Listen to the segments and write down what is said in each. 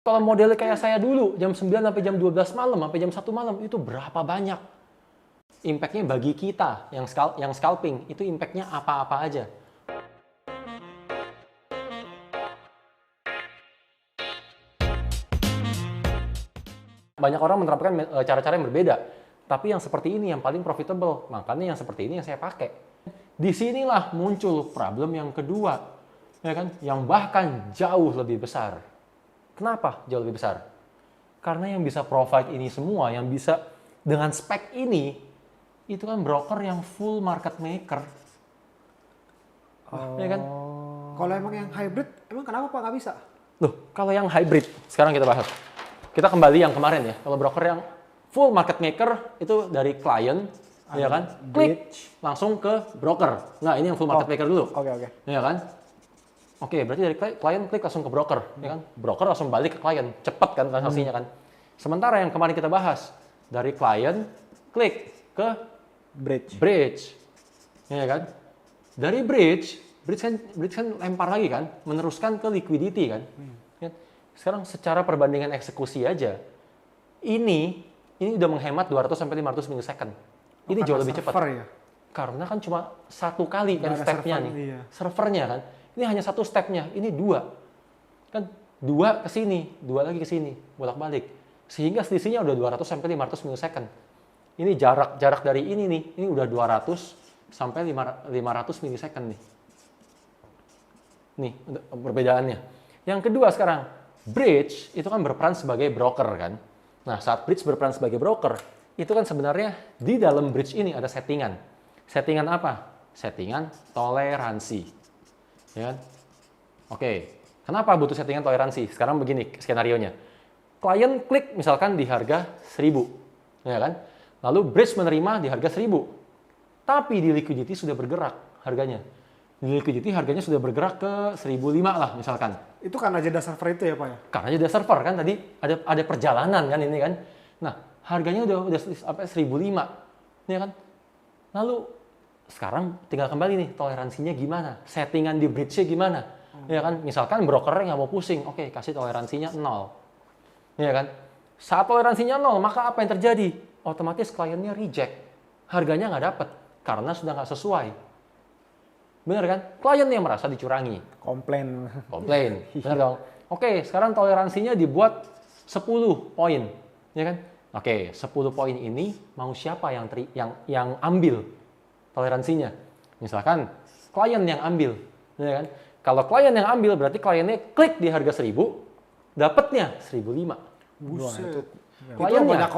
Kalau modelnya kayak saya dulu, jam 9 sampai jam 12 malam, sampai jam 1 malam, itu berapa banyak? Impact-nya bagi kita yang scalping, itu impact-nya apa-apa aja. Banyak orang menerapkan cara-cara yang berbeda, tapi yang seperti ini yang paling profitable, makanya yang seperti ini yang saya pakai. Disinilah muncul problem yang kedua, ya kan? Yang bahkan jauh lebih besar. Kenapa jauh lebih besar? Karena yang bisa provide ini semua, yang bisa dengan spek ini, itu kan broker yang full market maker. Ya kan? Kalau emang yang hybrid, emang kenapa Pak nggak bisa? Loh, kalau yang hybrid, sekarang kita bahas. Kita kembali yang kemarin ya. Kalau broker yang full market maker, itu dari klien, ya kan? Klik, langsung ke broker. Nah, ini yang full market maker dulu. Oke. Ya kan? Oke, berarti dari klien klik langsung ke broker, ya kan? Broker langsung balik ke klien, cepet kan transaksinya kan? Sementara yang kemarin kita bahas, dari klien klik ke bridge, ya kan? Dari bridge kan lempar lagi kan, meneruskan ke liquidity kan? Ya. Sekarang secara perbandingan eksekusi aja, ini udah menghemat 200 sampai 500 milisecond. Ini jauh lebih cepat. Ya? Karena kan cuma satu kali kan stepnya nih, iya. servernya kan. Ini hanya satu stepnya, ini dua. Kan dua ke sini, dua lagi ke sini, bolak-balik. Sehingga selisihnya udah 200 sampai 500 milisecond. Ini jarak dari ini nih, ini udah 200 sampai 500 milisecond nih. Nih, perbedaannya. Yang kedua sekarang, bridge itu kan berperan sebagai broker kan. Nah, saat bridge berperan sebagai broker, itu kan sebenarnya di dalam bridge ini ada settingan. Settingan apa? Settingan toleransi. Ya kan? Oke, kenapa butuh settingan toleransi? Sekarang begini skenarionya. Klien klik misalkan di harga 1000, ya kan? Lalu bridge menerima di harga 1000. Tapi di liquidity sudah bergerak harganya. Di liquidity harganya sudah bergerak ke 1005 lah misalkan. Itu karena jeda server itu ya Pak ya? Karena jeda server kan tadi ada perjalanan kan ini kan. Nah, harganya udah sampai 1005, ya kan? Lalu sekarang tinggal kembali nih, toleransinya gimana? Settingan di bridge-nya gimana? Ya kan, misalkan brokernya nggak mau pusing, oke, kasih toleransinya 0. Ya kan? Saat toleransinya 0, maka apa yang terjadi? Otomatis kliennya reject. Harganya nggak dapat, karena sudah nggak sesuai. Bener kan? Klien yang merasa dicurangi. Komplain. Bener dong? Oke, sekarang toleransinya dibuat 10 poin. Ya kan? Oke, 10 poin ini mau siapa yang ambil toleransinya? Misalkan klien yang ambil, ya kan? Kalau klien yang ambil berarti kliennya klik di harga 1000, dapatnya 1005. Buset. Kliennya banyak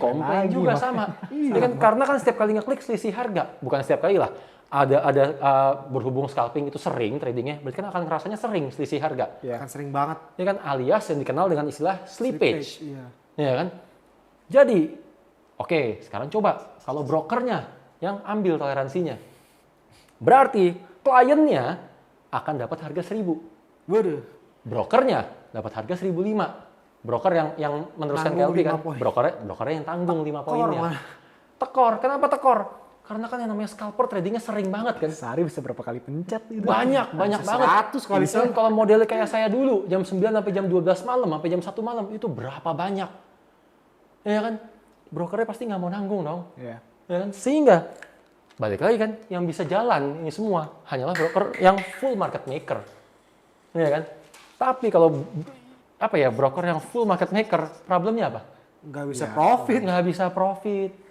komplain juga sama. Ya kan? Karena kan setiap kali ngeklik selisih harga, bukan setiap kali lah. Ada berhubung scalping itu sering tradingnya, berarti kan akan ngerasanya sering selisih harga. Iya, kan sering banget. Ya kan, alias yang dikenal dengan istilah slippage. Iya. Ya kan? Jadi, oke, sekarang coba kalau brokernya yang ambil toleransinya. Berarti kliennya akan dapat harga 1000. Waduh. Brokernya dapat harga 1005. Broker yang meneruskan KLP kan, brokernya yang tanggung 5 poinnya. Tekor. Kenapa tekor? Karena kan yang namanya scalper tradingnya sering banget kan. Sehari bisa berapa kali pencet itu? Banyak banget. 100 kali. Kalau modelnya kayak saya dulu, jam 9 sampai jam 12 malam, sampai jam 1 malam, itu berapa banyak? Ya kan? Brokernya pasti nggak mau nanggung dong. Iya. Ya kan? Sehingga, balik lagi kan, yang bisa jalan ini semua hanyalah broker yang full market maker. Ya kan? Tapi kalau broker yang full market maker, problemnya apa? Nggak bisa profit. Nggak bisa profit.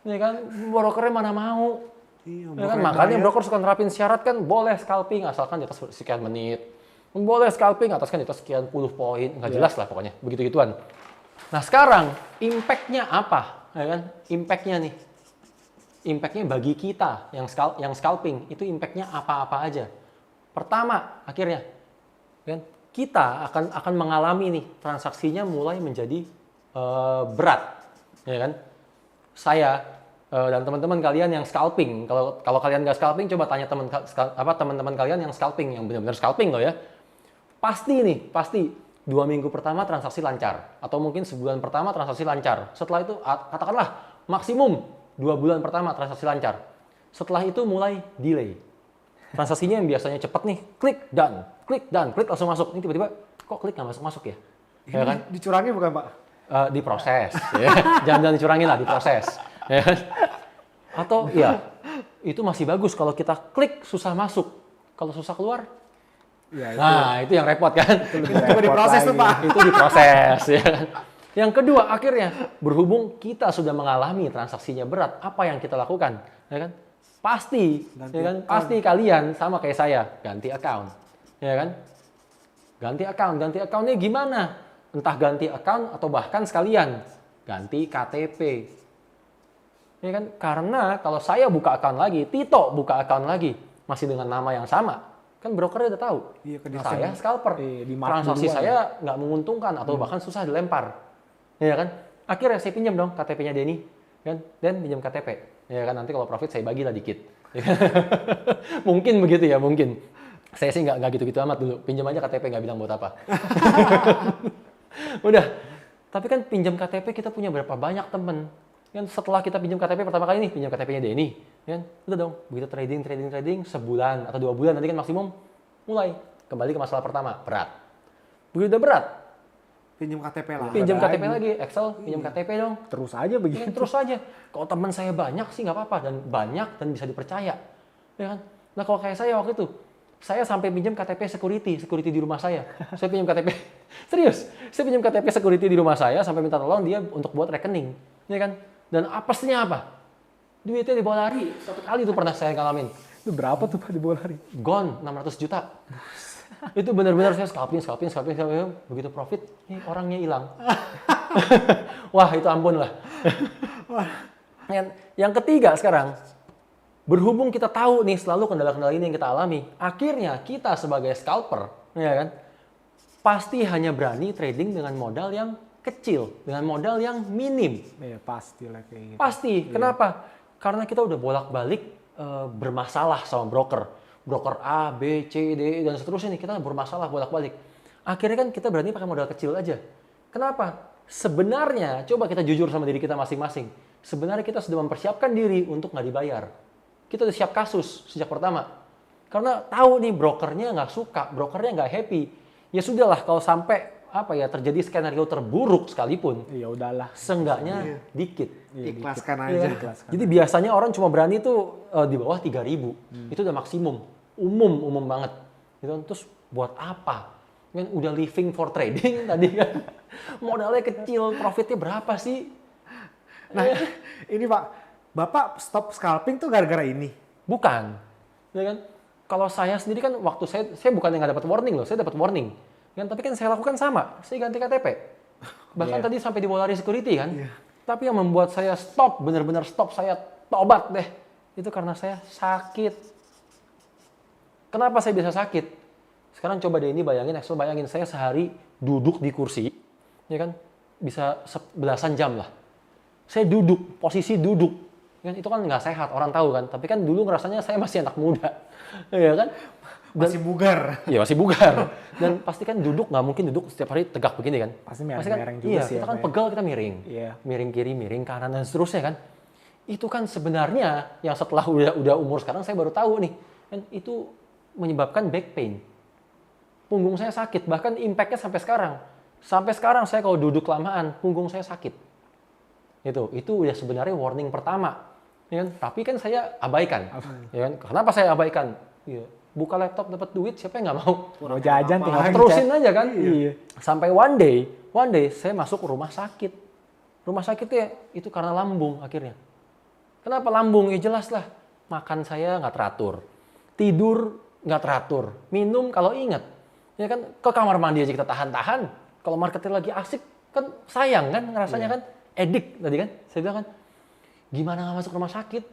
Ya kan, brokernya mana mau. Iya, Ya kan? Makanya broker suka nerapin syarat kan, boleh scalping asalkan di atas sekian menit. Boleh scalping atas sekian puluh poin. Nggak jelas lah pokoknya, begitu-gituan. Nah sekarang, impact-nya apa? Ya kan? Impact-nya nih. Impact-nya bagi kita yang scalping, itu impact-nya apa-apa aja. Pertama, akhirnya, kan, kita akan mengalami nih, transaksinya mulai menjadi berat. Ya kan? Saya dan teman-teman kalian yang scalping, kalau kalian nggak scalping, coba tanya teman-teman kalian yang scalping, yang benar-benar scalping loh ya. Pasti 2 minggu pertama transaksi lancar, atau mungkin sebulan pertama transaksi lancar. Setelah itu katakanlah maksimum 2 bulan pertama transaksi lancar. Setelah itu mulai delay. Transaksinya yang biasanya cepat nih, klik done, klik langsung masuk. Ini tiba-tiba kok klik nggak masuk ya? Ya kan? Dicurangi bukan Pak? Diproses, ya. Jangan dicurangin lah, diproses. Ya kan? Atau ya, itu masih bagus kalau kita klik susah masuk. Kalau susah keluar, Ya, nah itu yang repot kan? coba diproses tuh Pak. Itu diproses, ya kan? Yang kedua, akhirnya berhubung kita sudah mengalami transaksinya berat, apa yang kita lakukan, ya kan? Pasti, Ganti ya kan? account. Pasti kalian sama kayak saya, ganti account, ya kan? Ganti accountnya gimana? Entah ganti account atau bahkan sekalian ganti KTP, ya kan? Karena kalau saya buka account lagi, Tito buka account lagi, masih dengan nama yang sama. Kan brokernya udah tahu. Iya, Saya scalper. di mark Transaksi duluan. saya nggak menguntungkan atau bahkan susah dilempar. Ya kan? Akhirnya saya pinjam dong KTP-nya Denny. Kan? Dan pinjam KTP. Ya kan? Nanti kalau profit saya bagilah dikit. Ya kan? Mungkin begitu ya, mungkin. Saya sih nggak gitu-gitu amat dulu. Pinjam aja KTP, nggak bilang buat apa. Udah. Tapi kan pinjam KTP kita punya berapa banyak temen. Kan setelah kita pinjam KTP pertama kali nih, pinjam KTP-nya Denny. Kan? Udah dong, begitu trading sebulan atau 2 bulan nanti kan maksimum mulai kembali ke masalah pertama, berat. Begitu udah berat, Pinjam KTP lah. pinjam KTP lagi, Excel, pinjam KTP dong. Terus aja Ya, begitu. terus aja. Kalau teman saya banyak sih nggak apa-apa dan banyak dan bisa dipercaya. Ya kan? Nah, kalau kayak saya waktu itu, saya sampai pinjam KTP security di rumah saya. Saya pinjam KTP. Serius, saya pinjam KTP security di rumah saya sampai minta tolong dia untuk buat rekening. Ya kan? Dan apesnya apa? Duitnya dibawa lari. Satu kali itu pernah saya ngalamin. Itu berapa tuh Pak di bola hari? Gone 600 juta. Itu benar-benar saya scalping. Begitu profit, ini orangnya hilang. Wah, itu ampun lah. Yang ketiga sekarang, berhubung kita tahu nih selalu kendala-kendala ini yang kita alami, akhirnya kita sebagai scalper, ya kan, pasti hanya berani trading dengan modal yang kecil, dengan modal yang minim. Iya, pasti lah kayak gitu. Pasti. Kenapa? Karena kita udah bolak-balik bermasalah sama broker. Broker A, B, C, D, dan seterusnya nih. Kita bermasalah bolak-balik. Akhirnya kan kita berani pakai modal kecil aja. Kenapa? Sebenarnya, coba kita jujur sama diri kita masing-masing. Sebenarnya kita sudah mempersiapkan diri untuk nggak dibayar. Kita udah siap kasus sejak pertama. Karena tahu nih brokernya nggak suka, brokernya nggak happy. Ya sudahlah kalau sampai terjadi skenario terburuk sekalipun, Iya udahlah. seenggaknya dikit. Ikhlaskan Iya. aja. Jadi biasanya orang cuma berani tuh di bawah 3.000. Itu udah maksimum. Umum banget. Gitu. Terus buat apa? Kan udah living for trading tadi kan. Modalnya kecil, profitnya berapa sih? Nah, ini Pak, Bapak stop scalping tuh gara-gara ini. Bukan. Ya kan? Kalau saya sendiri kan waktu saya bukan yang nggak dapat warning loh, saya dapat warning. Kan, tapi kan saya lakukan sama, saya ganti KTP. Bahkan tadi sampai dibawa lari security kan. Tapi yang membuat saya stop, benar-benar stop, saya tobat deh. Itu karena saya sakit. Kenapa saya bisa sakit? Sekarang coba deh ini bayangin, bayangin saya sehari duduk di kursi, ya kan, bisa belasan jam lah. Saya duduk, posisi duduk, kan itu kan nggak sehat, orang tahu kan. Tapi kan dulu ngerasanya saya masih anak muda, ya kan. Masih bugar. Iya masih bugar. Dan pasti kan duduk nggak mungkin duduk setiap hari tegak begini kan. Pasti kan, mereng-mereng juga iya, sih. kita kan Pak, ya. pegel kita miring. Iya. Miring kiri, miring kanan dan seterusnya kan. Itu kan sebenarnya yang setelah udah umur sekarang saya baru tahu nih. Kan itu menyebabkan back pain. Punggung saya sakit, bahkan impact-nya sampai sekarang. Sampai sekarang saya kalau duduk kelamaan, punggung saya sakit. Itu udah sebenarnya warning pertama. Ya kan? Tapi kan saya abaikan. Ya kan? Kenapa saya abaikan? Ya, buka laptop dapat duit, siapa yang nggak mau? Mau jajan tinggal Terusin aja kan. Iya. Sampai one day saya masuk rumah sakit. Rumah sakitnya itu karena lambung akhirnya. Kenapa lambung? Ya jelas lah. Makan saya nggak teratur. Tidur nggak teratur. Minum kalau ingat. Ya kan ke kamar mandi aja kita tahan-tahan. Kalau marketnya lagi asik kan sayang kan rasanya kan. Edik tadi kan. Saya bilang kan gimana nggak masuk rumah sakit.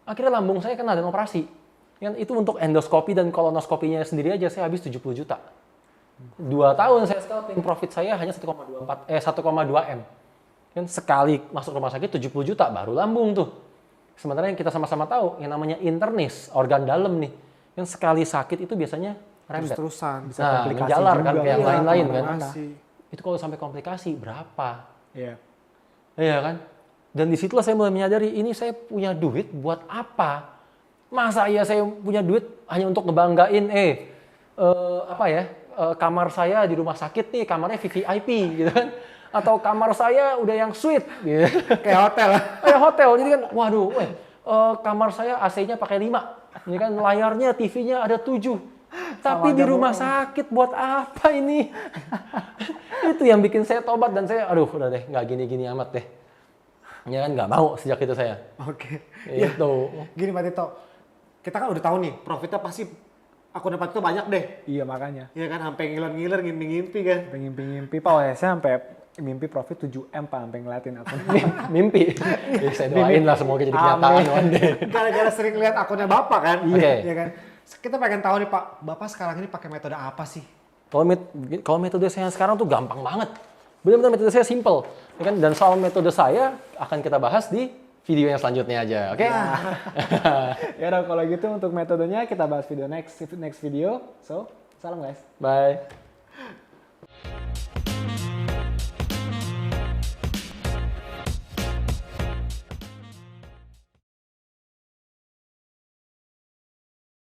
Akhirnya lambung saya kena dan operasi. Kan itu untuk endoskopi dan kolonoskopinya sendiri aja saya habis 70 juta. 2 tahun saya scalping, profit saya hanya 1,2 M. Kan sekali masuk rumah sakit 70 juta baru lambung tuh. Sementara yang kita sama-sama tahu yang namanya internis, organ dalam nih. Yang sekali sakit itu biasanya rembet. Terus-terusan. Nah, menjalar kan kayak yang Iya, lain-lain kan. komplikasi. Itu kalau sampai komplikasi berapa? Iya. Iya kan? Dan disitulah saya mulai menyadari ini saya punya duit buat apa? Masa iya saya punya duit hanya untuk ngebanggain kamar saya di rumah sakit nih, kamarnya VVIP gitu kan. Atau kamar saya udah yang suite gitu. Kayak hotel. Kayak hotel. Jadi kan, waduh, kamar saya AC-nya pakai 5. Ini kan layarnya, TV-nya ada 7. Tapi di rumah sakit buat apa ini? Itu yang bikin saya tobat dan saya, aduh udah deh, nggak gini-gini amat deh. Ya kan nggak mau sejak itu saya. Oke. Itu. Gini Pak Tito, kita kan udah tahu nih profitnya pasti akun Pak Tito banyak deh. Iya makanya. Iya kan, sampai ngiler-ngiler, ngimpi-ngimpi kan. Ngimpi-ngimpi Pak, saya sampai mimpi profit 7M Pak, sampai ngeliatin akun. Mimpi. Ya, saya doain lah semoga jadi kenyataan one day. Gara-gara sering lihat akunnya Bapak kan. Oke. Iya kan. Kita pengen tahu nih Pak, Bapak sekarang ini pakai metode apa sih? Kalau metode saya sekarang tuh gampang banget. Benar-benar metode saya simple. Ya kan? Dan soal metode saya akan kita bahas di video yang selanjutnya aja. Oke? Ya udah kalau gitu untuk metodenya kita bahas video next video. So, salam guys. Bye.